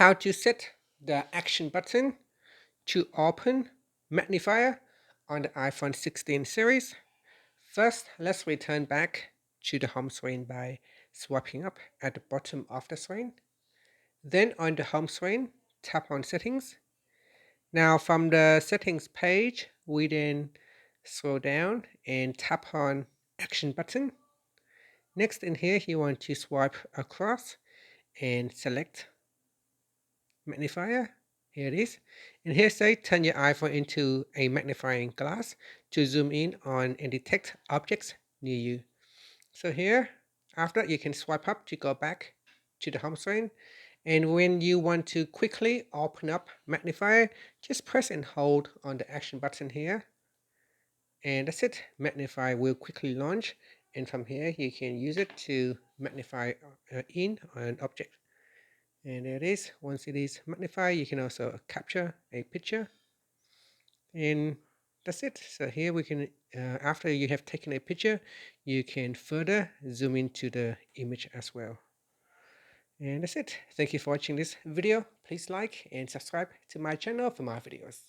how to set the action button to open Magnifier on the iPhone 16 series. First, let's return back to the home screen by swiping up at the bottom of the screen. Then on the home screen, tap on Settings. Now from the Settings page, we then scroll down and tap on Action button. Next in here, you want to swipe across and select Magnifier. Here it is. And here say turn your iPhone into a magnifying glass to zoom in on and detect objects near you. So here, after you can swipe up to go back to the home screen. And when you want to quickly open up Magnifier, just press and hold on the action button here. And that's it. Magnifier will quickly launch. And from here, you can use it to magnify in an object. And there it is. Once it is magnified, you can also capture a picture. And that's it. So here we can, after you have taken a picture, you can further zoom into the image as well. And that's it. Thank you for watching this video. Please like and subscribe to my channel for more videos.